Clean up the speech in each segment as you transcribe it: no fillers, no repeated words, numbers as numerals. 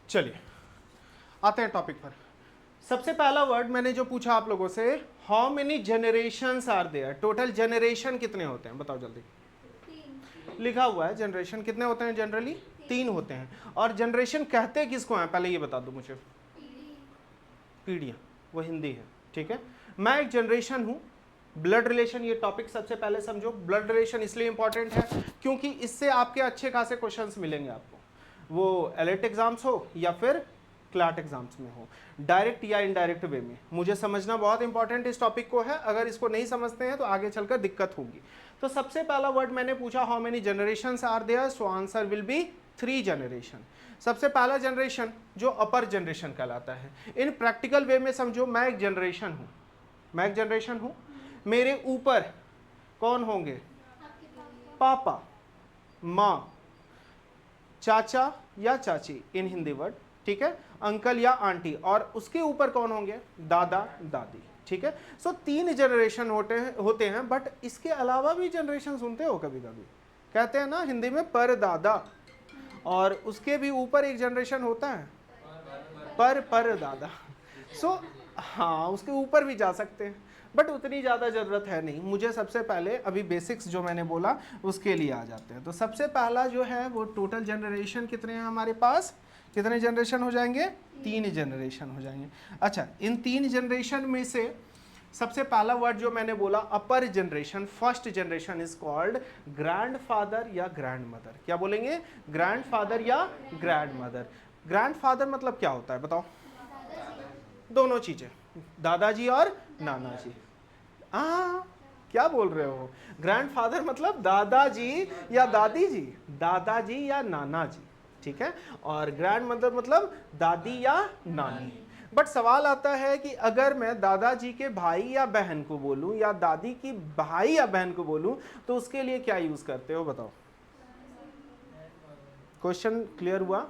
चलिए आते हैं टॉपिक पर। सबसे पहला वर्ड मैंने जो पूछा आप लोगों से, how many generations are there, total generation कितने होते हैं बताओ जल्दी। लिखा हुआ है जनरेशन कितने होते हैं, जनरली 3 होते हैं। और जनरेशन कहते किसको हैं पहले ये बता दो मुझे। पीढ़ियाँ, वो हिंदी है, ठीक है। मैं एक जनरेशन हूँ। ब्लड रिलेशन ये टॉपिक सबसे पहले समझो। ब्लड रिलेशन इसलिए इंपॉर्टेंट है क्योंकि इससे आपके अच्छे खासे क्वेश्चंस मिलेंगे आपको, वो एलिट एग्जाम्स हो या फिर क्लाट एग्जाम्स में हो, डायरेक्ट या इनडायरेक्ट वे में। मुझे समझना बहुत इंपॉर्टेंट इस टॉपिक को है, अगर इसको नहीं समझते हैं तो आगे चलकर दिक्कत होगी। तो सबसे पहला वर्ड मैंने पूछा how many generations are there, so answer will be 3 generation. सबसे पहला जनरेशन जो अपर जनरेशन कहलाता है। इन प्रैक्टिकल वे में समझो, मैं एक जनरेशन हूँ, मैं एक जनरेशन हूँ, मेरे ऊपर कौन होंगे, पापा, माँ, चाचा या चाची इन हिंदी वर्ड, ठीक है, अंकल या आंटी, और उसके ऊपर कौन होंगे, दादा दादी, ठीक है। सो 3 जनरेशन होते हैं। बट इसके अलावा भी जनरेशन सुनते हो कभी कभी, कहते हैं ना हिंदी में परदादा, और उसके भी ऊपर एक जनरेशन होता है परदादा। सो हाँ, उसके ऊपर भी जा सकते हैं, बट उतनी ज़्यादा ज़रूरत है नहीं। मुझे सबसे पहले अभी बेसिक्स जो मैंने बोला उसके लिए आ जाते हैं। तो सबसे पहला जो है वो टोटल जनरेशन कितने हैं हमारे पास, कितने जनरेशन हो जाएंगे, 3 जनरेशन हो जाएंगे। अच्छा, इन 3 जनरेशन में से सबसे पहला वर्ड जो मैंने बोला upper generation, first generation is called grandfather या ग्रैंडमदर। क्या बोलेंगे, ग्रैंडफादर या ग्रैंडमदर। ग्रैंडफादर मतलब क्या होता है बताओ, दोनों चीजें, दादाजी और नाना जी। क्या बोल रहे हो, ग्रैंडफादर मतलब दादाजी या दादी जी, दादाजी या नाना जी, ठीक है। और ग्रैंडमदर मतलब दादी या नानी। बट सवाल आता है कि अगर मैं दादाजी के भाई या बहन को बोलूं या दादी की भाई या बहन को बोलूं तो उसके लिए क्या यूज करते हो बताओ। क्वेश्चन क्लियर हुआ,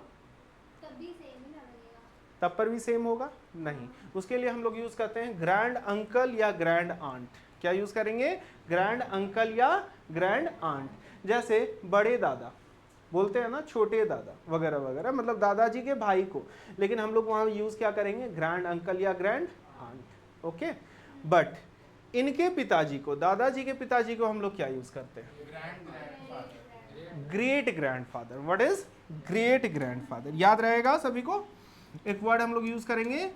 तब पर भी सेम होगा नहीं, उसके लिए हम लोग यूज करते हैं ग्रैंड अंकल या ग्रैंड आंट। क्या यूज करेंगे, ग्रैंड अंकल या ग्रैंड आंट। जैसे बड़े दादा बोलते हैं ना, छोटे दादा वगैरह वगैरह, मतलब दादाजी के भाई को, लेकिन हम लोग वहां यूज क्या करेंगे, ग्रैंड अंकल या ग्रैंड आंट, ओके। बट इनके पिताजी को, दादाजी के पिताजी को हम लोग क्या यूज करते हैं, great grandfather. What is great grandfather, याद रहेगा सभी को। एक वर्ड हम लोग यूज करेंगे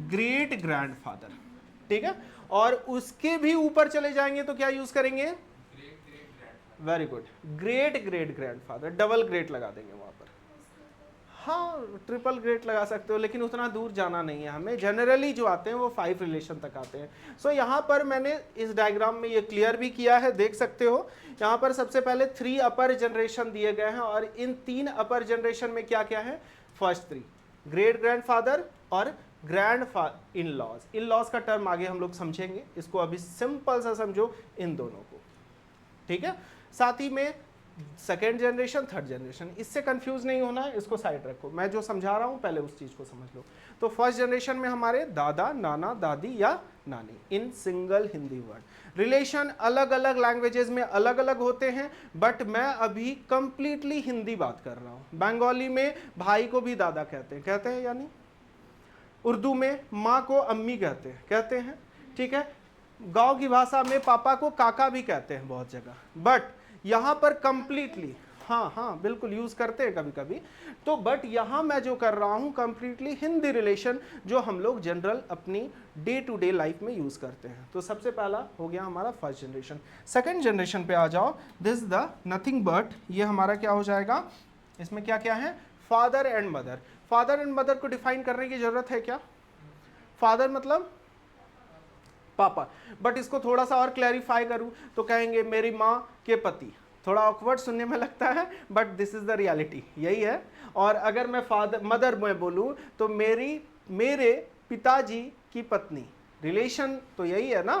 ग्रेट ग्रैंडफादर, ठीक है। और उसके भी ऊपर चले जाएंगे तो क्या यूज करेंगे, very good, great great grandfather, double great लगा देंगे वहां पर। हाँ, ट्रिपल ग्रेट लगा सकते हो, लेकिन उतना दूर जाना नहीं है हमें। जनरली जो आते हैं वो 5 रिलेशन तक आते हैं। सो यहाँ पर मैंने इस डायग्राम में ये क्लियर भी किया है, देख सकते हो। यहाँ पर सबसे पहले 3 अपर जनरेशन दिए गए हैं, और इन 3 अपर जनरेशन में क्या क्या है, फर्स्ट 3 ग्रेट ग्रैंडफादर और grand in laws. In laws का टर्म आगे हम लोग समझेंगे, इसको अभी सिंपल सा समझो इन दोनों को, ठीक है। साथ ही में सेकेंड जनरेशन, थर्ड जनरेशन, इससे कंफ्यूज नहीं होना है, इसको साइड रखो। मैं जो समझा रहा हूं पहले उस चीज को समझ लो। तो फर्स्ट जनरेशन में हमारे दादा, नाना, दादी या नानी in single Hindi word. Relation अलग अलग लैंग्वेजेस में अलग अलग होते हैं, बट मैं अभी कंप्लीटली हिंदी बात कर रहा हूं। बंगाली में भाई को भी दादा कहते हैं यानी, उर्दू में माँ को अम्मी कहते हैं, ठीक है। गांव की भाषा में पापा को काका भी कहते हैं बहुत जगह, बट यहां पर कंप्लीटली, हाँ बिल्कुल यूज करते हैं कभी कभी तो, बट यहां मैं जो कर रहा हूं कंप्लीटली हिंदी रिलेशन जो हम लोग जनरल अपनी डे टू डे लाइफ में यूज करते हैं। तो सबसे पहला हो गया हमारा फर्स्ट जनरेशन। सेकंड जनरेशन पे आ जाओ, दिस द नथिंग बट, ये हमारा क्या हो जाएगा, इसमें क्या क्या है, father and mother. Father and mother को डिफाइन करने की जरूरत है क्या, फादर मतलब पापा, बट इसको थोड़ा सा और क्लैरिफाई करूं तो कहेंगे मेरी माँ के पति। थोड़ा ऑकवर्ड सुनने में लगता है, but this is the reality, यही है। और अगर मैं फादर मदर में बोलूं तो मेरे पिताजी की पत्नी, रिलेशन तो यही है ना,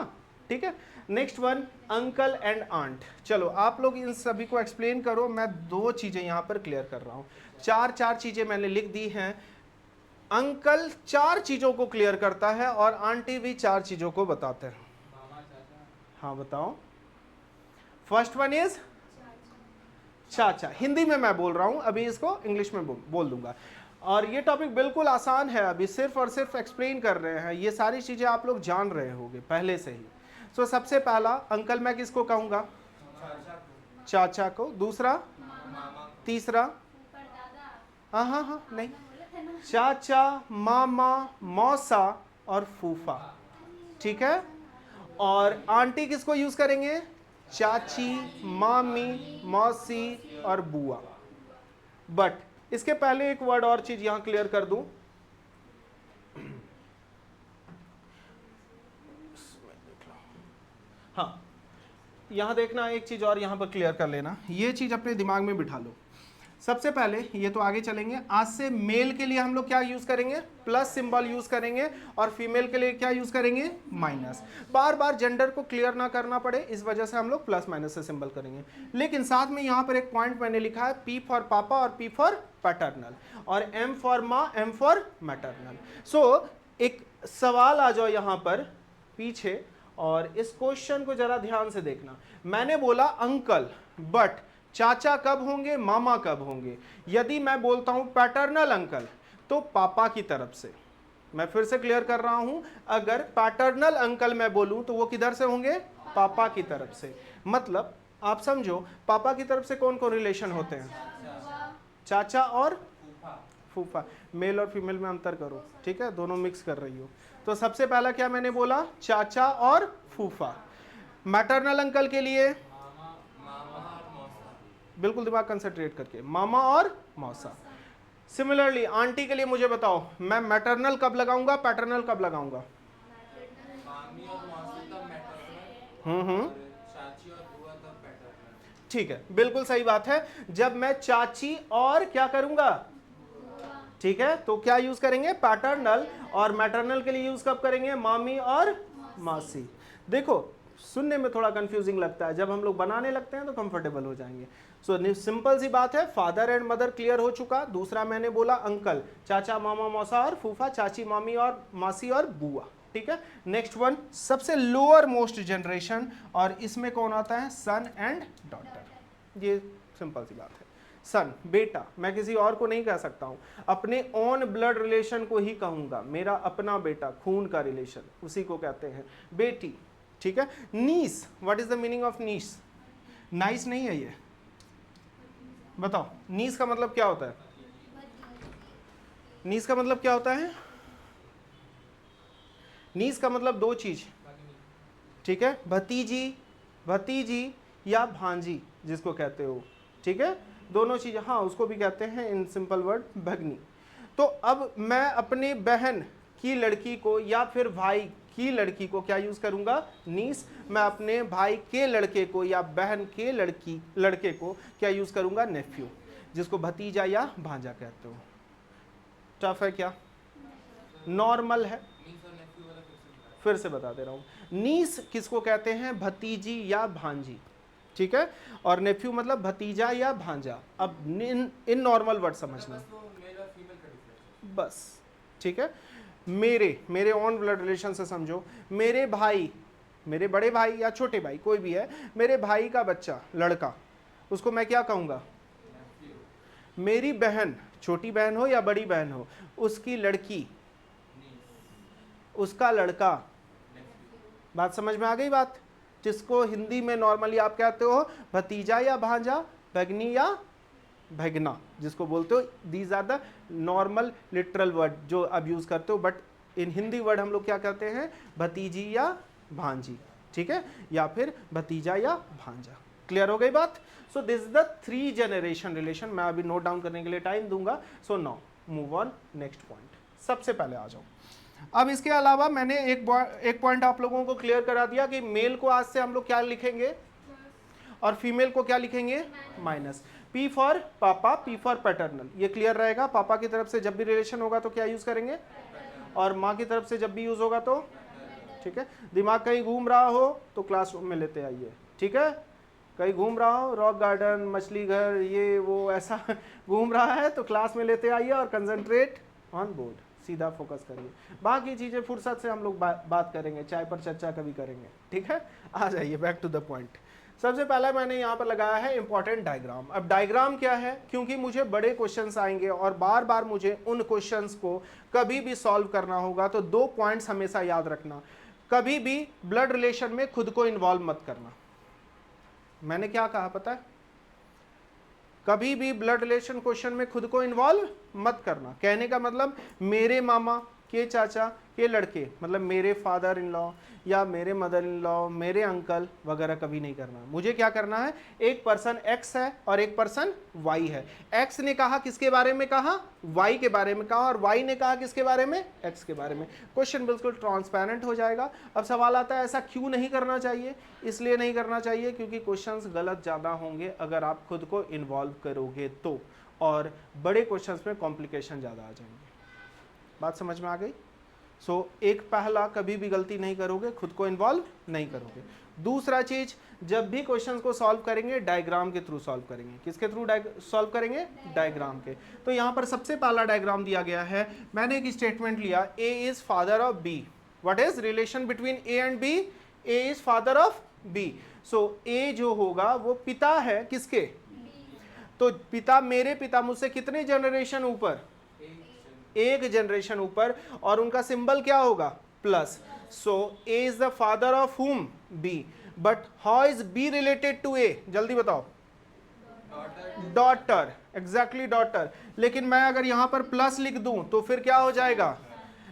ठीक है। Next one uncle and aunt. चलो आप लोग इन सभी को एक्सप्लेन करो, मैं 2 चीजें यहां पर क्लियर कर रहा हूं। 4 चीजें मैंने लिख दी हैं। अंकल 4 चीजों को क्लियर करता है और आंटी भी 4 चीजों को बताते हैं। हाँ बताओ। फर्स्ट वन इज चाचा, हिंदी में मैं बोल रहा हूं, अभी इसको इंग्लिश में बोल दूंगा। और ये टॉपिक बिल्कुल आसान है, अभी सिर्फ और सिर्फ एक्सप्लेन कर रहे हैं, ये सारी चीज़ें आप लोग जान रहे होंगे पहले से ही। सो सबसे पहला अंकल मैं किसको कहूँगा? चाचा को। दूसरा, तीसरा, हाँ हाँ हाँ नहीं, चाचा, मामा, मौसा और फूफा, ठीक है। और आंटी किसको यूज करेंगे? चाची, मामी, मौसी और बुआ। बट इसके पहले एक वर्ड और चीज यहां क्लियर कर दूं, हाँ यहां देखना, एक चीज और यहां पर क्लियर कर लेना, ये चीज अपने दिमाग में बिठा लो। सबसे पहले ये तो आगे चलेंगे, आज से मेल के लिए हम लोग क्या यूज करेंगे? प्लस सिंबल यूज करेंगे, और फीमेल के लिए क्या यूज करेंगे? माइनस। बार बार जेंडर को क्लियर ना करना पड़े इस वजह से हम लोग प्लस माइनस से सिंबल करेंगे। लेकिन साथ में यहाँ पर एक पॉइंट मैंने लिखा है, पी फॉर पापा और पी फॉर पैटर्नल, और एम फॉर माँ, एम फॉर मैटरनल। सो एक सवाल आ जाओ यहाँ पर पीछे, और इस क्वेश्चन को जरा ध्यान से देखना। मैंने बोला अंकल, बट चाचा कब होंगे, मामा कब होंगे? यदि मैं बोलता हूं पैटर्नल अंकल तो पापा की तरफ से। मैं फिर से क्लियर कर रहा हूं, अगर पैटर्नल अंकल मैं बोलूं तो वो किधर से होंगे? पापा की तरफ से। मतलब आप समझो, पापा की तरफ से कौन कौन रिलेशन होते हैं? चाचा और फूफा। मेल और फीमेल में अंतर करो, ठीक है, दोनों मिक्स कर रही हो। तो सबसे पहला क्या मैंने बोला? चाचा और फूफा। मैटरनल अंकल के लिए बिल्कुल दिमाग कंसंट्रेट करके, मामा और मौसा। सिमिलरली आंटी के लिए मुझे बताओ, मैं मैटरनल कब लगाऊंगा, पैटर्नल कब लगाऊंगा? चाची और बुआ तब पैटर्नल। ठीक है, बिल्कुल सही बात है। जब मैं चाची और क्या करूंगा, ठीक है, तो क्या यूज करेंगे? पैटर्नल। और मैटरनल के लिए यूज कब करेंगे? मामी और मासी। देखो सुनने में थोड़ा कंफ्यूजिंग लगता है, जब हम लोग बनाने लगते हैं तो कंफर्टेबल हो जाएंगे। सो सिंपल सी बात है, फादर एंड मदर क्लियर हो चुका। दूसरा मैंने बोला अंकल, चाचा, मामा, मौसा और फूफा, चाची, मामी और मासी और बुआ, ठीक है। नेक्स्ट वन, सबसे लोअर मोस्ट जनरेशन, और इसमें कौन आता है? सन एंड डॉटर। ये सिंपल सी बात है। सन, बेटा, मैं किसी और को नहीं कह सकता हूं, अपने ओन ब्लड रिलेशन को ही कहूंगा, मेरा अपना बेटा, खून का रिलेशन, उसी को कहते हैं बेटी, ठीक है। Niece, what is the meaning of niece? Nice नहीं है ये, बताओ नीस का मतलब क्या होता है? नीस का मतलब क्या होता है? नीस का मतलब दो चीज, ठीक है, भतीजी, भतीजी या भांजी जिसको कहते हो, ठीक है, दोनों चीज। हाँ, उसको भी कहते हैं इन सिंपल वर्ड भगनी। तो अब मैं अपने बहन की लड़की को या फिर भाई की लड़की को क्या यूज करूंगा? नीस। मैं अपने भाई के लड़के को या बहन के लड़के को क्या यूज करूंगा? नेफ्यू, जिसको भतीजा या भांजा कहते हो। टफ है क्या? नॉर्मल है। फिर से बता दे रहा हूं, नीस किसको कहते हैं? भतीजी या भांजी, ठीक है, और नेफ्यू मतलब भतीजा या भांजा। अब इन नॉर्मल वर्ड समझना बस, ठीक है। मेरे ऑन ब्लड रिलेशन से समझो, मेरे भाई, मेरे बड़े भाई या छोटे भाई कोई भी है, मेरे भाई का बच्चा लड़का, उसको मैं क्या कहूंगा? मेरी बहन, छोटी बहन हो या बड़ी बहन हो, उसकी लड़की, उसका लड़का। बात समझ में आ गई बात? जिसको हिंदी में नॉर्मली आप कहते हो भतीजा या भांजा, भगनी या भगना, जिसको बोलते हो। These are the normal literal word जो अब यूज करते हो, बट इन हिंदी वर्ड हम लोग क्या कहते हैं? भतीजी या भांजी, ठीक है, या फिर भतीजा या भांजा। क्लियर हो गई बात? सो this is the 3 generation relation. मैं अभी नोट डाउन करने के लिए टाइम दूंगा। So now move on next point. सबसे पहले आ जाओ, अब इसके अलावा मैंने एक पॉइंट आप लोगों को क्लियर करा दिया कि मेल को आज से हम लोग क्या लिखेंगे और फीमेल को क्या लिखेंगे? माइनस। पी फॉर पापा, पी फॉर पैटर्नल, ये क्लियर रहेगा। पापा की तरफ से जब भी रिलेशन होगा तो क्या यूज करेंगे, और माँ की तरफ से जब भी यूज होगा तो, ठीक है। दिमाग कहीं घूम रहा हो तो क्लासरूम में लेते आइए, ठीक है। कहीं घूम रहा हो, रॉक गार्डन, मछली घर, ये वो ऐसा घूम रहा है तो क्लास में लेते आइए और कंसंट्रेट ऑन बोर्ड, सीधा फोकस करिए। बाकी चीजें फुर्सत से हम लोग बात करेंगे, चाय पर चर्चा कभी करेंगे, ठीक है। आ जाइए बैक टू द पॉइंट। सबसे पहला मैंने यहाँ पर लगाया है इंपॉर्टेंट डायग्राम। अब डायग्राम क्या है, क्योंकि मुझे बड़े क्वेश्चंस आएंगे और बार बार मुझे उन क्वेश्चंस को कभी भी सॉल्व करना होगा, तो 2 पॉइंट्स हमेशा याद रखना। कभी भी ब्लड रिलेशन में खुद को इन्वॉल्व मत करना। मैंने क्या कहा पता है? कभी भी ब्लड रिलेशन क्वेश्चन में खुद को इन्वॉल्व मत करना। कहने का मतलब मेरे मामा के चाचा के लड़के, मतलब मेरे फादर इन लॉ या मेरे मदर इन लॉ, मेरे अंकल वगैरह कभी नहीं करना। मुझे क्या करना है, एक पर्सन एक्स है और एक पर्सन वाई है। एक्स ने कहा किसके बारे में कहा, वाई के बारे में कहा, और वाई ने कहा किसके बारे में, एक्स के बारे में। क्वेश्चन बिल्कुल ट्रांसपेरेंट हो जाएगा। अब सवाल आता है ऐसा क्यों नहीं करना चाहिए? इसलिए नहीं करना चाहिए क्योंकि क्वेश्चंस गलत ज़्यादा होंगे अगर आप खुद को इन्वॉल्व करोगे तो, और बड़े क्वेश्चंस में कॉम्प्लिकेशन ज़्यादा आ जाएंगे। बात समझ में आ गई? एक पहला, कभी भी गलती नहीं करोगे, खुद को इन्वॉल्व नहीं करोगे। दूसरा चीज, जब भी क्वेश्चंस को सॉल्व करेंगे डायग्राम के थ्रू सॉल्व करेंगे। किसके थ्रू सॉल्व करेंगे? डायग्राम के। तो यहां पर सबसे पहला डायग्राम दिया गया है। मैंने एक स्टेटमेंट लिया, A is father of B. What is relation between A and B? A is father of B. So A जो होगा वो पिता है किसके? तो पिता, मेरे पिता मुझसे कितने जनरेशन ऊपर? एक जनरेशन ऊपर, और उनका सिंबल क्या होगा? Plus. So A is the father of whom? B. But how is B related to A? जल्दी बताओ। डॉटर। Exactly daughter. लेकिन मैं अगर यहां पर प्लस लिख दूं तो फिर क्या हो जाएगा?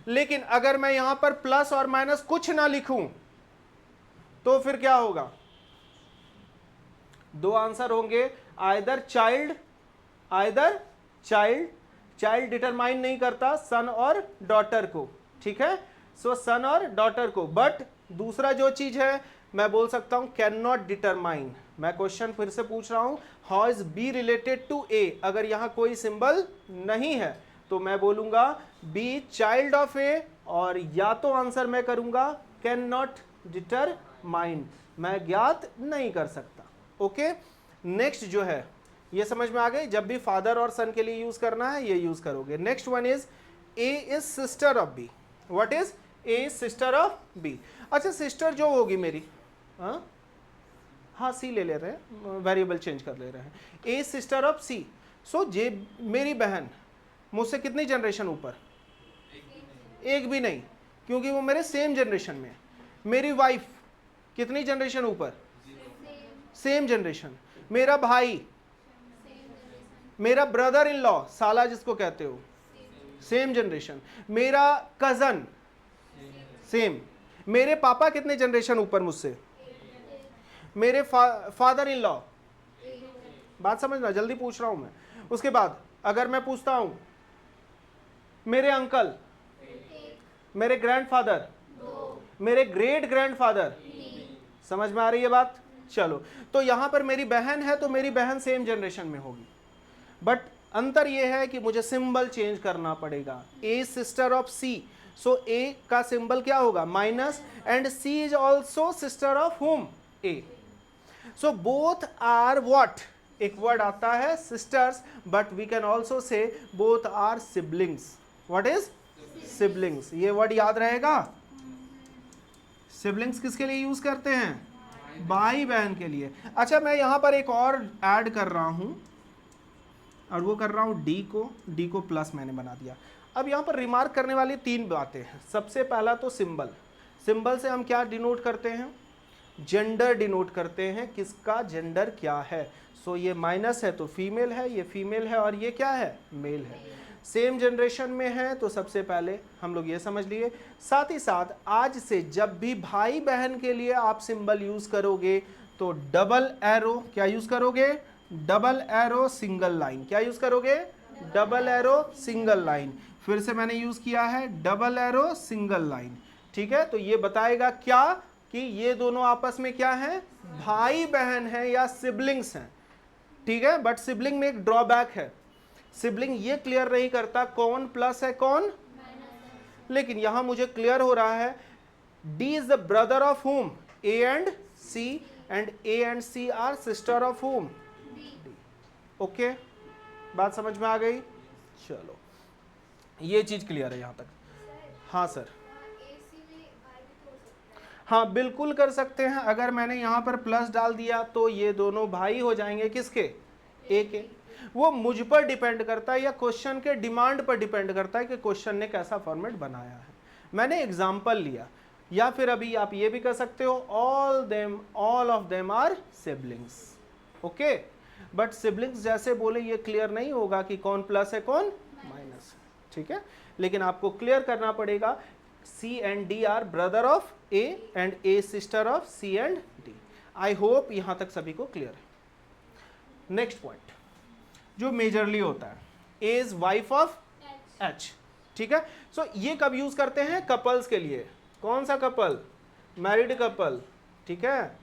लेकिन अगर मैं यहां पर प्लस और माइनस कुछ ना लिखूं तो फिर क्या होगा? 2 आंसर होंगे, either child, either child. Child determine नहीं करता सन और डॉटर को, ठीक है? सो सन और डॉटर को। बट दूसरा जो चीज है मैं बोल सकता हूं कैन नॉट डिटरमाइन। मैं क्वेश्चन फिर से पूछ रहा हूं, how is B related to A? अगर यहां कोई सिंबल नहीं है तो मैं बोलूंगा बी चाइल्ड ऑफ ए, और या तो आंसर मैं करूंगा कैन नॉट डिटरमाइन, मैं ज्ञात नहीं कर सकता। ओके, नेक्स्ट जो है ये समझ में आ गई। जब भी फादर और सन के लिए यूज करना है ये यूज करोगे। Next one is A is sister of B. What is? A is sister of B. अच्छा, सिस्टर जो होगी मेरी, हाँ सी ले रहे हैं, वेरिएबल चेंज कर ले रहे हैं। ए इज सिस्टर ऑफ सी। सो जे मेरी बहन मुझसे कितनी जनरेशन ऊपर? एक भी नहीं, क्योंकि वो मेरे सेम जनरेशन में है। मेरी वाइफ कितनी जनरेशन ऊपर? Same generation. मेरा भाई, मेरा ब्रदर इन लॉ, साला जिसको कहते हो, सेम जनरेशन। मेरा कजन, सेम। मेरे पापा कितने जनरेशन ऊपर मुझसे? मेरे फादर इन लॉ। बात समझना, जल्दी पूछ रहा हूं मैं। उसके बाद अगर मैं पूछता हूं मेरे अंकल, मेरे ग्रैंडफादर, मेरे ग्रेट ग्रैंडफादर, समझ में आ रही है बात? चलो, तो यहां पर मेरी बहन है तो मेरी बहन सेम जनरेशन में होगी, बट अंतर यह है कि मुझे सिंबल चेंज करना पड़ेगा। ए सिस्टर ऑफ सी, सो ए का सिंबल क्या होगा? Minus, and C is also sister of whom? A. So both are what? एक वर्ड आता है sisters, but we can also say both are siblings. What is? Siblings. ये word याद रहेगा। सिबलिंग्स किसके लिए यूज करते हैं? भाई बहन के लिए। अच्छा, मैं यहां पर एक और ऐड कर रहा हूं, और वो कर रहा हूं डी को प्लस मैंने बना दिया। अब यहां पर रिमार्क करने वाली 3 बातें हैं। सबसे पहला तो सिंबल। सिंबल से हम क्या डिनोट करते हैं? जेंडर डिनोट करते हैं, किसका जेंडर क्या है। सो ये माइनस है तो फीमेल है, ये फीमेल है, और ये क्या है? मेल है। सेम जनरेशन में है तो सबसे पहले हम लोग ये समझ लिए। साथ ही साथ आज से जब भी भाई बहन के लिए आप सिंबल यूज करोगे तो डबल एरो क्या यूज करोगे? Double arrow single line. क्या यूज करोगे? Double arrow single line. फिर से मैंने यूज किया है डबल एरो सिंगल लाइन, ठीक है? तो ये बताएगा क्या कि ये दोनों आपस में क्या है? भाई बहन है या सिबलिंग्स हैं, ठीक है? बट सिबलिंग में एक ड्रॉबैक है, सिबलिंग ये क्लियर नहीं करता कौन प्लस है कौन माइनस। लेकिन यहां मुझे क्लियर हो रहा है D is the brother of whom? A and C, and A and C are sister of whom? Okay, बात समझ में आ गई? चलो, ये चीज क्लियर है यहां तक। हाँ सर। हाँ बिल्कुल कर सकते हैं। अगर मैंने यहाँ पर प्लस डाल दिया तो ये दोनों भाई हो जाएंगे किसके, ए के। वो मुझ पर डिपेंड करता है या क्वेश्चन के डिमांड पर डिपेंड करता है कि क्वेश्चन ने कैसा फॉर्मेट बनाया है। मैंने एग्जाम्पल लिया, या फिर अभी आप ये भी कर सकते हो all of them are siblings. Okay, but siblings जैसे बोले ये क्लियर नहीं होगा कि कौन प्लस है कौन माइनस है, ठीक है। लेकिन आपको क्लियर करना पड़ेगा C and D are brother of A and A sister of C and D। I hope यहां तक सभी को क्लियर है। नेक्स्ट पॉइंट जो मेजरली होता है, A is wife of H, ठीक है। सो ये कब यूज करते हैं, कपल्स के लिए। कौन सा कपल, मैरिड कपल, ठीक है।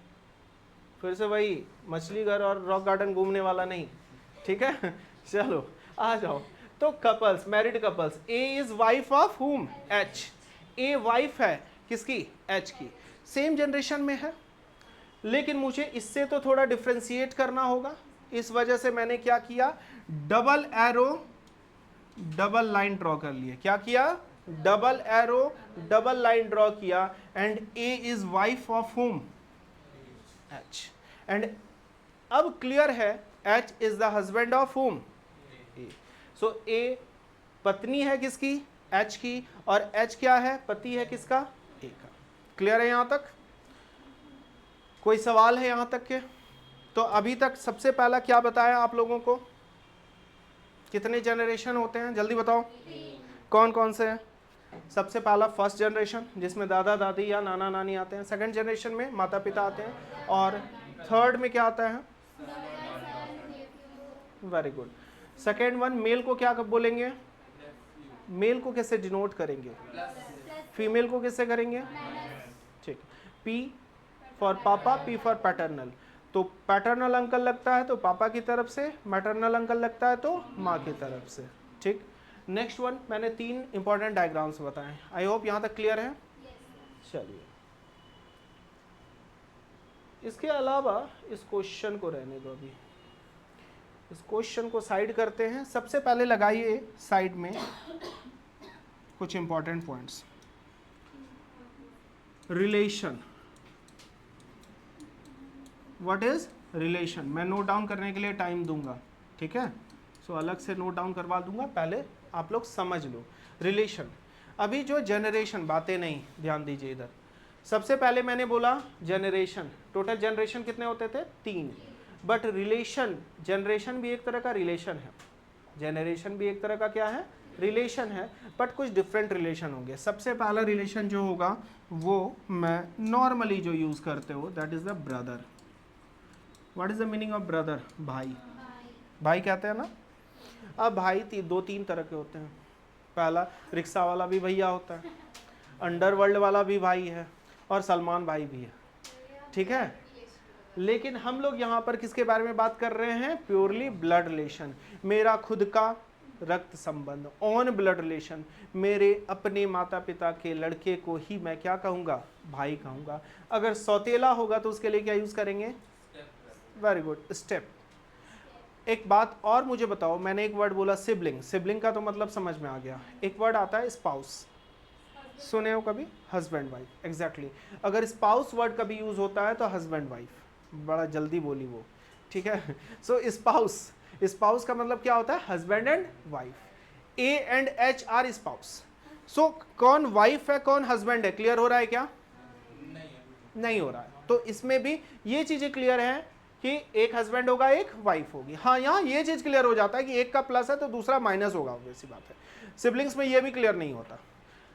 फिर से वही मछली घर और रॉक गार्डन घूमने वाला नहीं, ठीक है। चलो आ जाओ, तो couples, married couples, A is wife of whom, H। A wife है किसकी, एच की, सेम जनरेशन में है, लेकिन मुझे इससे तो थोड़ा डिफ्रेंशिएट करना होगा। इस वजह से मैंने क्या किया, double arrow double line draw कर लिए। क्या किया, double arrow double line draw किया। And A is wife of whom, H. And अब क्लियर है, H is the husband of whom, A. सो ए पत्नी है किसकी, एच की, और एच क्या है, पति है किसका, ए का। क्लियर है यहां तक, कोई सवाल है यहां तक के? तो अभी तक सबसे पहला क्या बताया आप लोगों को, कितने जनरेशन होते हैं, जल्दी बताओ कौन कौन से हैं। सबसे पहला फर्स्ट जनरेशन जिसमें दादा दादी या नाना नानी आते हैं, सेकंड जनरेशन में माता पिता आते हैं, और थर्ड में क्या आता है, very good. Second one, male को क्या बोलेंगे, मेल को कैसे डिनोट करेंगे, फीमेल को कैसे करेंगे, ठीक। पी फॉर पापा, पी फॉर पैटर्नल। तो पैटर्नल अंकल लगता है तो पापा की तरफ से, मैटरनल अंकल लगता है तो माँ की तरफ से, ठीक। नेक्स्ट वन, मैंने 3 इंपॉर्टेंट डायग्राम्स बताए। आई होप यहाँ तक क्लियर है। चलिए, इसके अलावा इस क्वेश्चन को रहने दो, अभी इस क्वेश्चन को साइड करते हैं। सबसे पहले लगाइए साइड में कुछ important points. Relation, what is relation, मैं नोट डाउन करने के लिए टाइम दूंगा, ठीक है। सो अलग से नोट डाउन करवा दूंगा, पहले आप लोग समझ लो रिलेशन। अभी जो जनरेशन, बातें नहीं, ध्यान दीजिए इधर। सबसे पहले मैंने बोला जनरेशन, टोटल जनरेशन कितने होते थे, 3। बट रिलेशन, जनरेशन भी एक तरह का रिलेशन है, जनरेशन भी एक तरह का क्या है, रिलेशन है, बट कुछ डिफरेंट रिलेशन होंगे। सबसे पहला रिलेशन जो होगा वो मैं नॉर्मली जो यूज करते हो, that is the brother. What is the meaning of brother, भाई, भाई कहते हैं ना। अब भाई 2-3 तरह के होते हैं। पहला, रिक्शा वाला भी भैया होता है, अंडरवर्ल्ड वाला भी भाई है, और सलमान भाई भी है, ठीक है। लेकिन हम लोग यहाँ पर किसके बारे में बात कर रहे हैं, प्योरली ब्लड रिलेशन, मेरा खुद का रक्त संबंध, ऑन ब्लड रिलेशन। मेरे अपने माता पिता के लड़के को ही मैं क्या कहूँगा, भाई कहूँगा। अगर सौतेला होगा तो उसके लिए क्या यूज़ करेंगे, वेरी गुड, स्टेप। एक बात और मुझे बताओ, मैंने एक वर्ड बोला सिबलिंग, सिबलिंग का तो मतलब समझ में आ गया। एक वर्ड आता है स्पाउस, सुने हो कभी, हस्बैंड वाइफ, एग्जैक्टली। अगर स्पाउस वर्ड कभी यूज होता है तो हस्बैंड वाइफ, बड़ा जल्दी बोली वो, ठीक है। सो स्पाउस, स्पाउस का मतलब क्या होता है, husband and wife. A and H are spouse. So कौन वाइफ है कौन हस्बैंड है, क्लियर हो रहा है क्या, नहीं हो रहा है। तो इसमें भी ये चीजें क्लियर है कि एक हस्बैंड होगा एक वाइफ होगी। हाँ, यहाँ ये चीज क्लियर हो जाता है कि एक का प्लस है तो दूसरा माइनस होगा, वैसी बात है। सिबलिंग्स में ये भी क्लियर नहीं होता।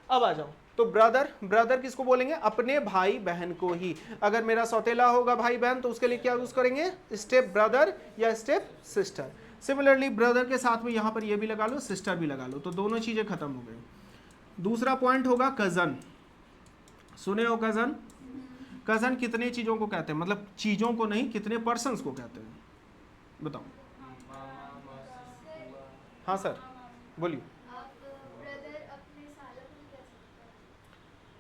अब आ जाओ, तो ब्रदर, ब्रदर किसको बोलेंगे, अपने भाई बहन को ही। अगर मेरा सौतेला होगा भाई बहन तो उसके लिए क्या यूज करेंगे, स्टेप ब्रदर या स्टेप सिस्टर। सिमिलरली ब्रदर के साथ में यहाँ पर ये भी लगा लो, सिस्टर भी लगा लो, तो दोनों चीजें खत्म हो गई। दूसरा पॉइंट होगा कजन, सुने हो कजन। कजन कितने चीजों को कहते हैं, मतलब चीजों को नहीं, कितने पर्सन्स को कहते हैं, बताओ। हाँ सर बोलिए।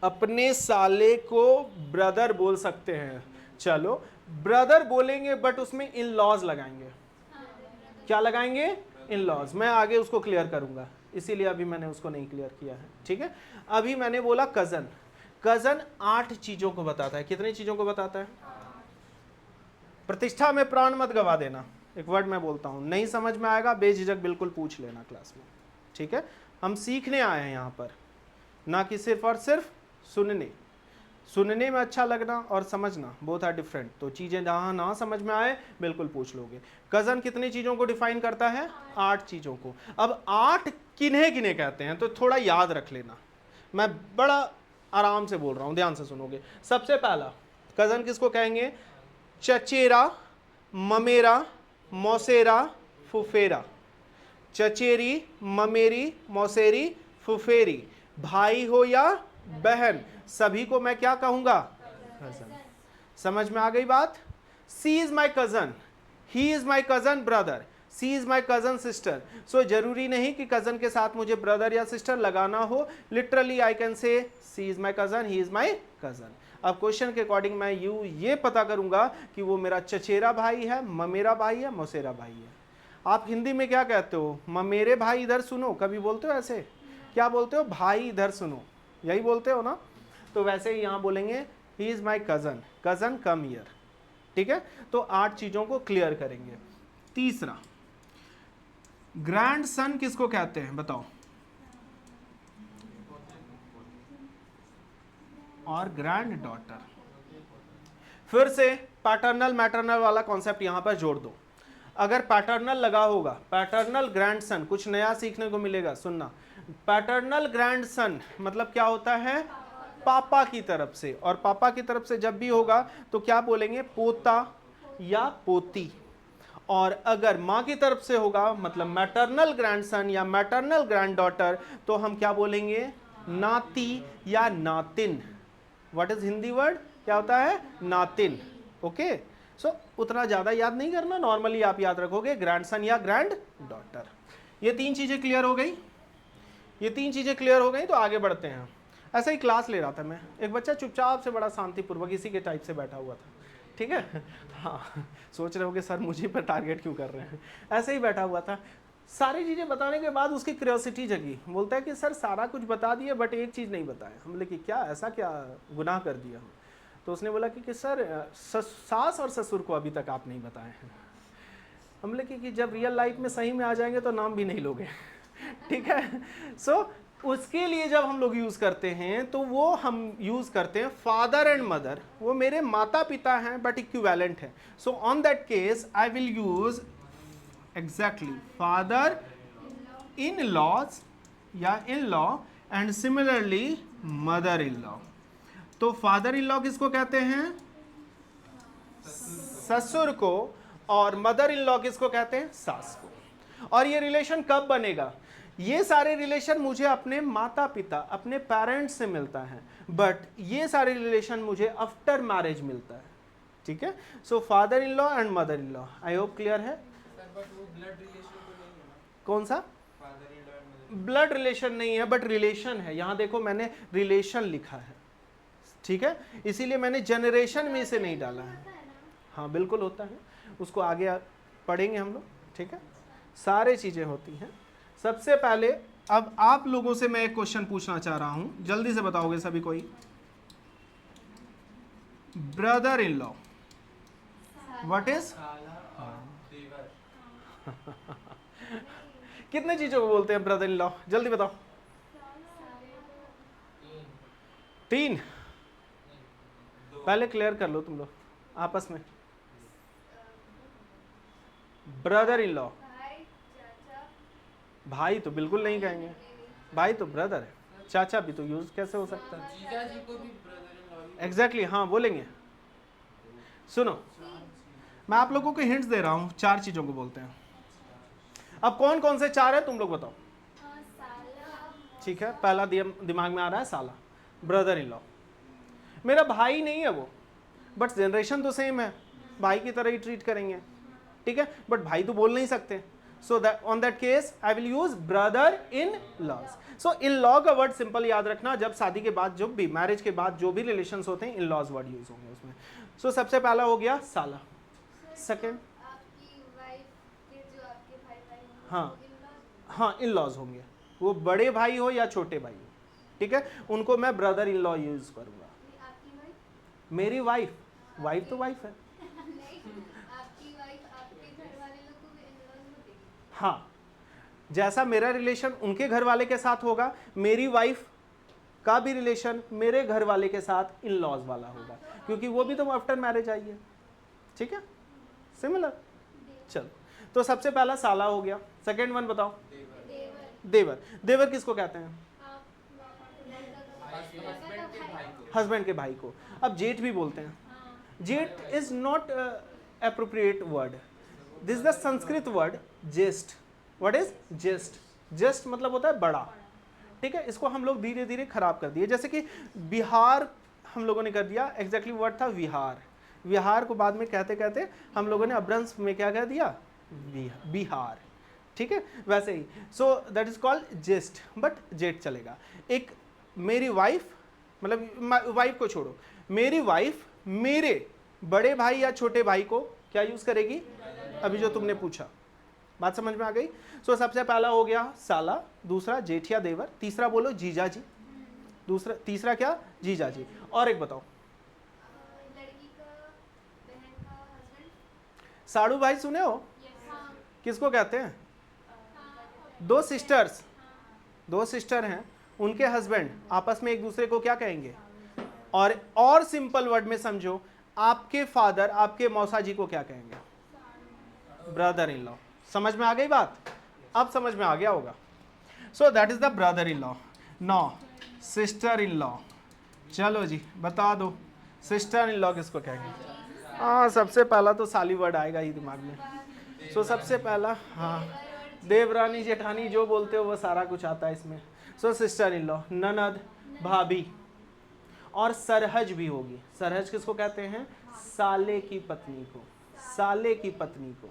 अपने साले को ब्रदर बोल सकते हैं, चलो ब्रदर बोलेंगे, बट उसमें इन लॉज लगाएंगे। क्या लगाएंगे, इन लॉज। मैं आगे उसको क्लियर करूंगा, इसीलिए अभी मैंने उसको नहीं क्लियर किया है, ठीक है। अभी मैंने बोला कजन, कजन 8 चीजों को बताता है। कितनी चीजों को बताता है? प्रतिष्ठा में प्राण मत गवा देना, एक वर्ड मैं बोलता हूं, नहीं समझ में आएगा बेझिझक बिल्कुल पूछ लेना क्लास में, ठीक है? हम सीखने आए हैं यहां पर, ना कि सिर्फ और सिर्फ सुनने। सुनने में अच्छा लगना और समझना बोथ आर डिफरेंट। तो चीजें जहां ना समझ में आए बिल्कुल पूछ लोगे। कजन कितनी चीजों को डिफाइन करता है? 8 चीजों को। अब 8 किन्हें किन्हें कहते हैं तो थोड़ा याद रख लेना, मैं बड़ा आराम से बोल रहा हूं, ध्यान से सुनोगे। सबसे पहला कजन किसको कहेंगे? चचेरा, ममेरा, मौसेरा, फुफेरा। चचेरी, ममेरी, मौसेरी, फुफेरी। भाई हो या बहन, सभी को मैं क्या कहूंगा? कजन। समझ में आ गई बात? C is my cousin, he is my cousin brother, C is my cousin sister. So जरूरी नहीं कि कजन के साथ मुझे ब्रदर या सिस्टर लगाना हो। Literally I can say C is my cousin, he is my cousin. अब क्वेश्चन के अकॉर्डिंग मैं ये पता करूंगा कि वो मेरा चचेरा भाई है, ममेरा भाई है, मौसेरा भाई है। आप हिंदी में क्या कहते हो? ममेरे भाई इधर सुनो, कभी बोलते हो ऐसे? क्या बोलते हो? भाई इधर सुनो, यही बोलते हो ना? तो वैसे ही यहां बोलेंगे ही is my cousin, cousin come here, ठीक है? तो 8 चीजों को क्लियर करेंगे। तीसरा, ग्रैंड सन किसको कहते हैं बताओ? और ग्रैंड डॉटर। फिर से पैटर्नल मैटरनल वाला कॉन्सेप्ट यहां पर जोड़ दो। अगर पैटर्नल लगा होगा, पैटर्नल ग्रैंडसन, कुछ नया सीखने को मिलेगा, सुनना। पैटर्नल ग्रैंडसन मतलब क्या होता है? पापा की तरफ से। और पापा की तरफ से जब भी होगा तो क्या बोलेंगे? पोता या पोती। और अगर माँ की तरफ से होगा मतलब मैटरनल ग्रैंडसन या मैटरनल ग्रैंडडॉटर, तो हम क्या बोलेंगे? नाती या नातिन। What is Hindi word? क्या होता है? नातिन। ओके, सो उतना ज्यादा याद नहीं करना, नॉर्मली आप याद रखोगे ग्रैंडसन या ग्रैंड डॉटर। ये 3 चीजें क्लियर हो गई। ये 3 चीजें क्लियर हो गई तो आगे बढ़ते हैं। ऐसा ही क्लास ले रहा था मैं, एक बच्चा चुपचाप से बड़ा शांतिपूर्वक इसी के टाइप से बैठा हुआ था, ठीक है? हाँ, सोच रहे होगे सर मुझे पर टारगेट क्यों कर रहे हैं? ऐसे ही बैठा हुआ था। सारी चीज़ें बताने के बाद उसकी क्यूरियोसिटी जगी। बोलता है कि सर सारा कुछ बता दिए बट एक चीज़ नहीं बताया। हम बोले कि क्या, ऐसा क्या गुनाह कर दिया हम? तो उसने बोला कि सर सास और ससुर को अभी तक आप नहीं बताए हैं। हम बोले कि जब रियल लाइफ में सही में आ जाएंगे तो नाम भी नहीं लोगे, ठीक है? सो उसके लिए जब हम लोग यूज़ करते हैं तो वो हम यूज़ करते हैं फादर एंड मदर। वो मेरे माता पिता हैं बट इक्विवेलेंट है। So on that case I will use exactly father in laws या in law and similarly mother in law. तो फादर इन लॉ किसको कहते हैं? ससुर को। और मदर इन लॉ किसको कहते हैं? सास को। और ये रिलेशन कब बनेगा? ये सारे रिलेशन मुझे अपने माता पिता, अपने पेरेंट्स से मिलता है, बट ये सारे रिलेशन मुझे आफ्टर मैरिज मिलता है, ठीक है? So father in law and mother in law. I hope clear है। कौन सा? ब्लड रिलेशन नहीं है बट रिलेशन है। यहां देखो मैंने रिलेशन लिखा है, ठीक है? इसीलिए मैंने जनरेशन में इसे नहीं डाला है। हाँ बिल्कुल होता है, उसको आगे पढ़ेंगे हम लोग, ठीक है? सारे चीजें होती हैं। सबसे पहले अब आप लोगों से मैं एक क्वेश्चन पूछना चाह रहा हूं, जल्दी से बताओगे सभी कोई? Brother in law what is? कितने चीजों को बोलते हैं ब्रदर इन लॉ? जल्दी बताओ। 3। पहले क्लियर कर लो तुम लोग आपस में। ब्रदर इन लॉ, भाई तो बिल्कुल नहीं कहेंगे, भाई तो ब्रदर है। चाचा भी तो यूज कैसे हो सकता है? एग्जैक्टली हाँ बोलेंगे। सुनो मैं आप लोगों को हिंट्स दे रहा हूं, 4 चीजों को बोलते हैं। अब कौन कौन से 4 है तुम लोग बताओ? ठीक है, पहला दिमाग में आ रहा है साला, ब्रदर इन लॉ। मेरा भाई नहीं है वो, बट जनरेशन तो सेम है, भाई की तरह ही ट्रीट करेंगे, ठीक है? बट भाई तो बोल नहीं सकते। So that on that case I will use brother in laws. So in law का वर्ड सिंपल याद रखना, जब शादी के बाद, जो भी मैरिज के बाद जो भी रिलेशंस होते हैं, इन लॉज वर्ड यूज होंगे उसमें। सो सबसे पहला हो गया साला। सेकेंड, हाँ हाँ इन लॉज होंगे, वो बड़े भाई हो या छोटे भाई हो, ठीक है, उनको मैं ब्रदर इन लॉ यूज करूंगा। मेरी वाइफ, वाइफ तो वाइफ है। हाँ, जैसा मेरा रिलेशन उनके घर वाले के साथ होगा, मेरी वाइफ का भी रिलेशन मेरे घर वाले के साथ इन लॉज वाला होगा, क्योंकि वो भी तो आफ्टर मैरिज आई है। ठीक है, सिमिलर। चलो, तो सबसे पहला साला हो गया। सेकेंड वन बताओ। देवर। देवर किसको कहते हैं? हस्बैंड के भाई को। अब जेठ भी बोलते हैं। Jeth is not appropriate word, this the Sanskrit word jyeshth. What is jyeshth? Jyeshth मतलब होता है बड़ा। ठीक है, इसको हम लोग धीरे धीरे खराब कर दिए। जैसे कि बिहार हम लोगों ने कर दिया, एग्जैक्टली वर्ड था विहार। विहार को बाद में कहते कहते हम लोगों ने अभ्रंश में क्या कह दिया? बिहार। ठीक है, वैसे ही so that is called jyeshth, but jeth चलेगा। एक मेरी वाइफ, मतलब वाइफ को छोड़ो, मेरी वाइफ मेरे बड़े भाई या छोटे भाई को क्या यूज करेगी? अभी जो तुमने पूछा, बात समझ में आ गई? सो सबसे पहला हो गया साला, दूसरा जेठिया देवर, तीसरा बोलो जीजा जी, दूसरा तीसरा क्या? जीजा जी। और एक बताओ। साड़ू भाई सुने हो? किसको कहते हैं? दो सिस्टर्स, दो सिस्टर हैं, उनके हस्बैंड आपस में एक दूसरे को क्या कहेंगे? और सिंपल वर्ड में समझो, आपके फादर आपके मौसा जी को क्या कहेंगे? Brother in law. समझ में आ गई बात? अब समझ में आ गया होगा। So that is the brother in law. No, sister in law. चलो जी बता दो, सिस्टर इन लॉ किसको कहेंगे? हाँ, सबसे पहला तो साली वर्ड आएगा ही दिमाग में। सो सबसे पहला, हाँ, देवरानी जेठानी जो बोलते हो वो सारा कुछ आता है इसमें। सो सिस्टर इन लॉ, ननद, भाभी, और सरहज भी होगी। सरहज किसको कहते हैं? साले की पत्नी को, साले की पत्नी को।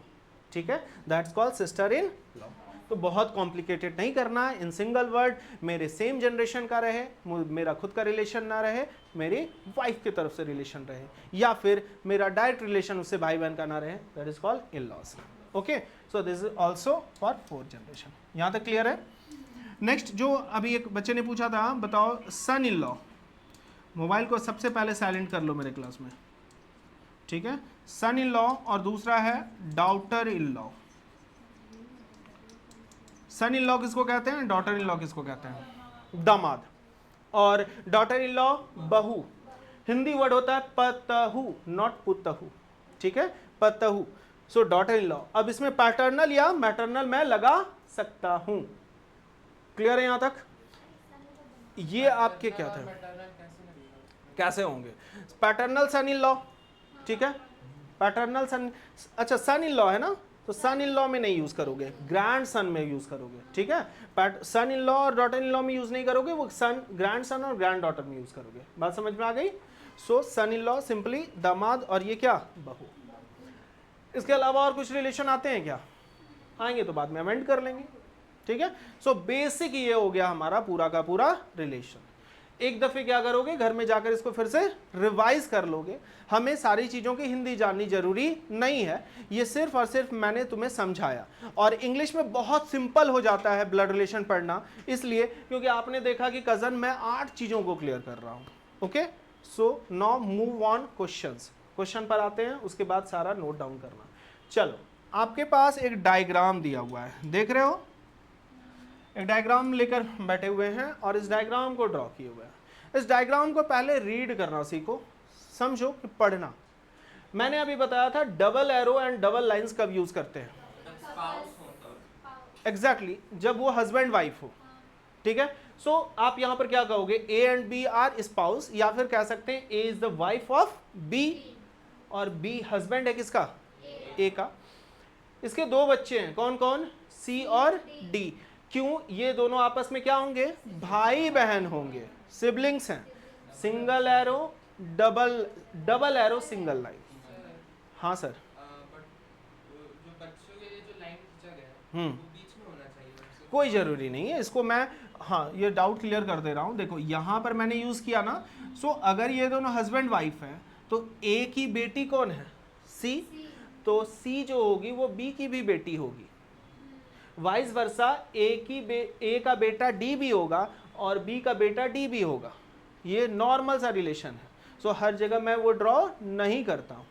ठीक है, that's called sister in law. तो बहुत कॉम्प्लिकेटेड नहीं करना है, इन सिंगल वर्ड मेरे सेम जनरेशन का रहे, मेरा खुद का रिलेशन ना रहे, मेरी वाइफ की तरफ से रिलेशन रहे, या फिर मेरा डायरेक्ट रिलेशन उससे भाई बहन का ना रहे, that is called in laws. Okay, so this is also for fourth generation. यहाँ तक क्लियर है? नेक्स्ट जो अभी एक बच्चे ने पूछा था, बताओ सन इन लॉ। मोबाइल को सबसे पहले साइलेंट कर लो मेरे क्लास में। ठीक है, सन इन लॉ, और दूसरा है daughter in law. Son in law किसको कहते हैं? डॉटर इन लॉ किसको कहते हैं? दामाद। और डॉटर इन लॉ बहू। हिंदी वर्ड होता है पतहू, नॉट पुतहू। ठीक है, पतहू। सो डॉटर इन लॉ। अब इसमें पैटर्नल या मैटरनल मैं लगा सकता हूं। क्लियर है यहां तक? ये आपके क्या थे? कैसे होंगे? Paternal son in law. ठीक है, पैटर्नल सन, अच्छा सन इन लॉ है ना, तो सन इन लॉ में नहीं यूज करोगे, ग्रैंड सन में यूज करोगे। ठीक है, सन इन लॉ और डॉटर इन लॉ में यूज नहीं करोगे, वो सन, ग्रैंड सन और ग्रैंड डॉटर में यूज करोगे। बात समझ में आ गई? सो सन इन लॉ सिंपली दामाद, और ये क्या? बहू। इसके अलावा और कुछ रिलेशन आते हैं क्या? आएंगे तो बाद में अमेंड कर लेंगे। ठीक है, सो बेसिक ये हो गया हमारा पूरा का पूरा रिलेशन। एक दफे क्या करोगे, घर में जाकर इसको फिर से रिवाइज कर लोगे। हमें सारी चीज़ों की हिंदी जाननी जरूरी नहीं है, ये सिर्फ और सिर्फ मैंने तुम्हें समझाया। और इंग्लिश में बहुत सिंपल हो जाता है ब्लड रिलेशन पढ़ना, इसलिए क्योंकि आपने देखा कि कज़न मैं 8 चीज़ों को क्लियर कर रहा हूँ। Okay, so now move on questions. Question पर आते हैं, उसके बाद सारा नोट डाउन करना। चलो, आपके पास एक डायग्राम दिया हुआ है, देख रहे हो? एक डायग्राम लेकर बैठे हुए हैं और इस डायग्राम को ड्रॉ किए हुए हैं। इस डायग्राम को पहले रीड करना सीखो, समझो कि पढ़ना। मैंने अभी बताया था double arrow and double lines कब यूज करते हैं? एग्जैक्टली, जब वो हस्बैंड वाइफ हो। ठीक है, सो आप यहां पर क्या कहोगे? A and B are spouse, या फिर कह सकते हैं A is the wife of B, और बी हस्बैंड है किसका? ए का। इसके 2 बच्चे हैं, कौन कौन? सी और डी। क्यों? ये दोनों आपस में क्या होंगे? भाई बहन होंगे, सिबलिंग्स हैं। Single arrow, double arrow, single line. हाँ सर। जो बच्चों के लिए जो लाइन खींचा गया है, वो बीच में होना चाहिए। कोई जरूरी नहीं है, इसको मैं, हाँ, ये डाउट क्लियर कर दे रहा हूँ। देखो यहाँ पर मैंने यूज किया ना, सो अगर ये दोनों हस्बैंड वाइफ हैं तो ए की बेटी कौन है? सी। तो सी जो होगी वो बी की भी बेटी होगी। वाइस वर्सा ए का बेटा डी भी होगा और बी का बेटा डी भी होगा। ये नॉर्मल सा रिलेशन है। सो हर जगह मैं वो ड्रॉ नहीं करता हूँ।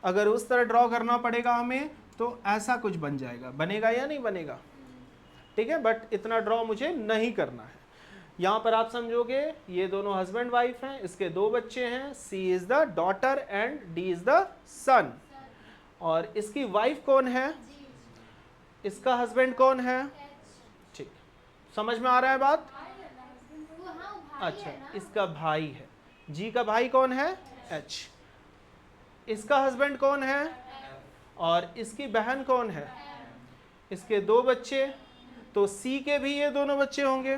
अगर उस तरह ड्रॉ करना पड़ेगा हमें तो ऐसा कुछ बन जाएगा, बनेगा या नहीं बनेगा, ठीक है, बट इतना ड्रॉ मुझे नहीं करना है। यहाँ पर आप समझोगे ये दोनों हस्बैंड वाइफ हैं, इसके 2 बच्चे हैं, C is the daughter and D is the son. और इसकी वाइफ कौन है, इसका हस्बैंड कौन है, ठीक, समझ में आ रहा है बात। अच्छा, इसका भाई है, जी का भाई कौन है, एच, इसका हस्बैंड कौन है और इसकी बहन कौन है, इसके 2 बच्चे, तो सी के भी ये दोनों बच्चे होंगे।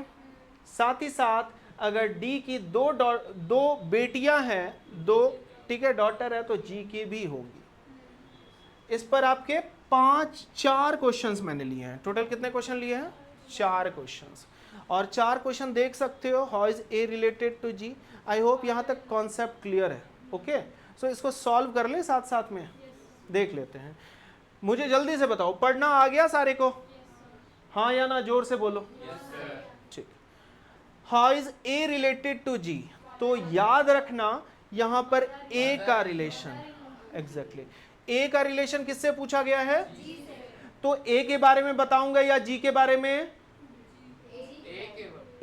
साथ ही साथ अगर डी की दो बेटियां हैं, 2, ठीक है, डॉटर है, तो जी की भी होंगी। इस पर आपके 4 क्वेश्चंस मैंने लिए हैं। टोटल कितने क्वेश्चन लिए हैं, 4 क्वेश्चंस। और 4 क्वेश्चन देख सकते हो, how is A related to G. I hope यहाँ तक कॉन्सेप्ट क्लियर है। ओके, सो इसको सॉल्व कर ले, साथ साथ में देख लेते हैं। मुझे जल्दी से बताओ, पढ़ना आ गया सारे को, हाँ या ना, जोर से बोलो। ठीक, how is A related to G, तो याद रखना यहां पर ए का रिलेशन, एग्जैक्टली ए का रिलेशन किससे पूछा गया है, तो ए के बारे में बताऊंगा या जी के बारे में,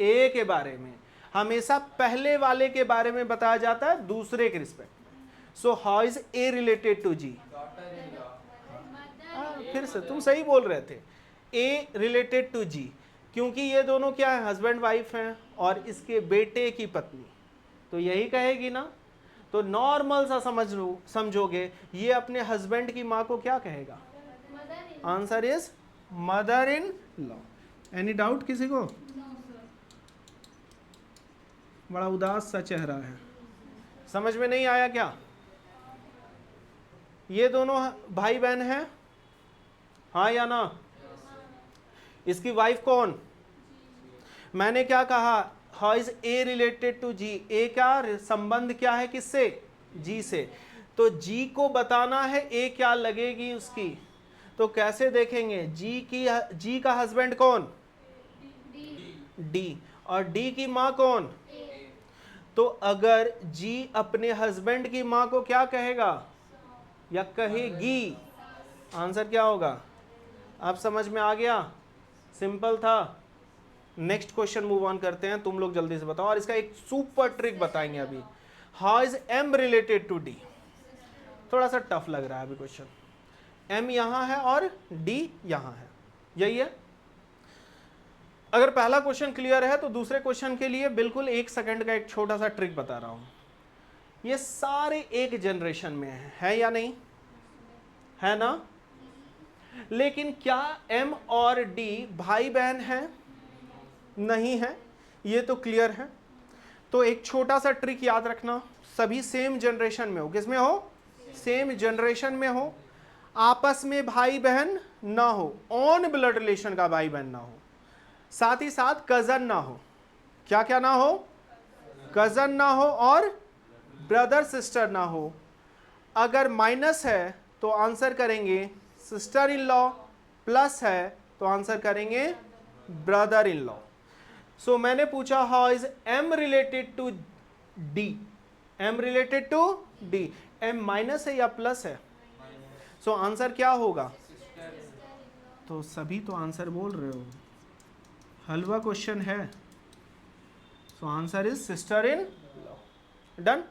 ए के बारे में। हमेशा पहले वाले के बारे में बताया जाता है दूसरे के रिस्पेक्ट में। So how is A related to G, फिर से तुम सही बोल रहे थे, ए रिलेटेड टू जी, क्योंकि ये दोनों क्या है, हस्बैंड वाइफ हैं और इसके बेटे की पत्नी, तो यही कहेगी ना। तो नॉर्मल सा समझोगे, ये अपने हस्बैंड की माँ को क्या कहेगा, answer is mother in law. Any doubt किसी को, बड़ा उदास सा चेहरा है, समझ में नहीं आया क्या। ये दोनों भाई बहन हैं, हाँ या ना। इसकी वाइफ कौन, मैंने क्या कहा, how is A related to G, A का संबंध क्या है किससे, जी से। तो जी को बताना है ए क्या लगेगी उसकी, तो कैसे देखेंगे, जी का हस्बैंड कौन, डी, और डी की माँ कौन, तो अगर जी अपने हस्बैंड की माँ को क्या कहेगा या कहेगी, आंसर क्या होगा, आप समझ में आ गया, सिंपल था। नेक्स्ट क्वेश्चन मूव ऑन करते हैं, तुम लोग जल्दी से बताओ। और इसका एक सुपर ट्रिक बताएंगे अभी, how is M related to D. थोड़ा सा टफ लग रहा है अभी क्वेश्चन, एम यहां है और डी यहां है, यही है। अगर पहला क्वेश्चन क्लियर है तो दूसरे क्वेश्चन के लिए बिल्कुल 1 सेकंड का एक छोटा सा ट्रिक बता रहा हूं। ये सारे एक जनरेशन में है या नहीं, है ना। लेकिन क्या एम और डी भाई बहन हैं, नहीं है, ये तो क्लियर है। तो एक छोटा सा ट्रिक याद रखना, सभी सेम जनरेशन में हो, किसमें हो, सेम जनरेशन में हो, आपस में भाई बहन ना हो, ऑन ब्लड रिलेशन का भाई बहन ना हो, साथ ही साथ कजन ना हो, क्या क्या ना हो, कजन ना हो और ब्रदर सिस्टर ना हो। अगर माइनस है तो आंसर करेंगे सिस्टर इन लॉ, प्लस है तो आंसर करेंगे ब्रदर इन लॉ। सो मैंने पूछा how is M related to D, M related to D, M minus है या प्लस है, सो आंसर क्या होगा, तो सभी तो आंसर बोल रहे हो, हलवा क्वेश्चन है, सो answer is sister in law. Done,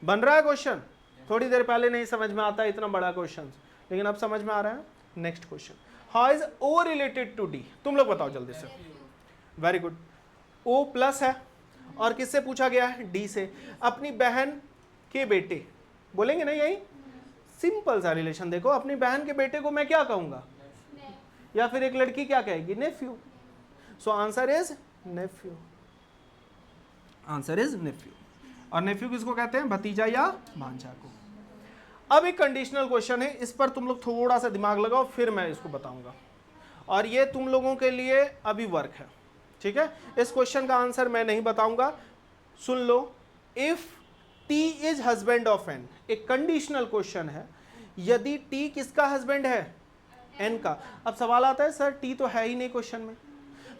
बन रहा है क्वेश्चन, थोड़ी देर पहले नहीं समझ में आता इतना बड़ा क्वेश्चन, लेकिन अब समझ में आ रहा है। Next question, how is O related to D, तुम लोग बताओ जल्दी से। वेरी गुड, ओ प्लस है और किससे पूछा गया है, डी से, अपनी बहन के बेटे, बोलेंगे ना, यही सिंपल सा रिलेशन। देखो अपनी बहन के बेटे को मैं क्या कहूंगा, या फिर एक लड़की क्या कहेगी, nephew, so answer is nephew, answer is nephew. और नेफ्यू किसको कहते हैं, भतीजा या भांजा को। अब एक कंडीशनल क्वेश्चन है, इस पर तुम लोग थोड़ा सा दिमाग लगाओ, फिर मैं इसको बताऊंगा, और ये तुम लोगों के लिए अभी वर्क है, ठीक है। इस क्वेश्चन का आंसर मैं नहीं बताऊंगा, सुन लो। If T is husband of N, एक कंडीशनल क्वेश्चन है, यदि टी किसका हस्बैंड है, एन का। अब सवाल आता है सर टी तो है ही नहीं क्वेश्चन में,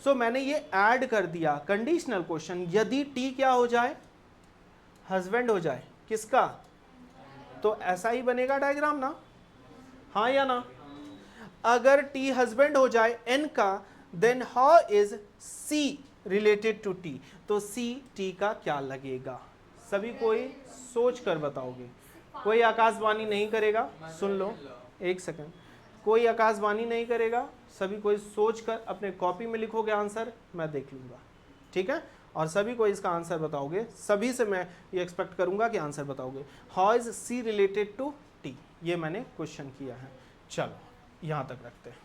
सो मैंने ये ऐड कर दिया कंडीशनल क्वेश्चन, यदि टी क्या हो जाए, हस्बैंड हो जाए किसका, तो ऐसा ही बनेगा डायग्राम ना, हाँ या ना। अगर टी हस्बैंड हो जाए एन का, then how is C related to T, तो सी टी का क्या लगेगा, सभी कोई सोच कर बताओगे, कोई आकाशवाणी नहीं करेगा, सुन लो एक सेकंड, कोई आकाशवाणी नहीं करेगा, सभी कोई सोच कर अपने कॉपी में लिखोगे आंसर, मैं देख लूंगा, ठीक है, और सभी को इसका आंसर बताओगे, सभी से मैं ये एक्सपेक्ट करूंगा कि आंसर बताओगे। How is C related to T, ये मैंने क्वेश्चन किया है। चलो यहाँ तक रखते हैं।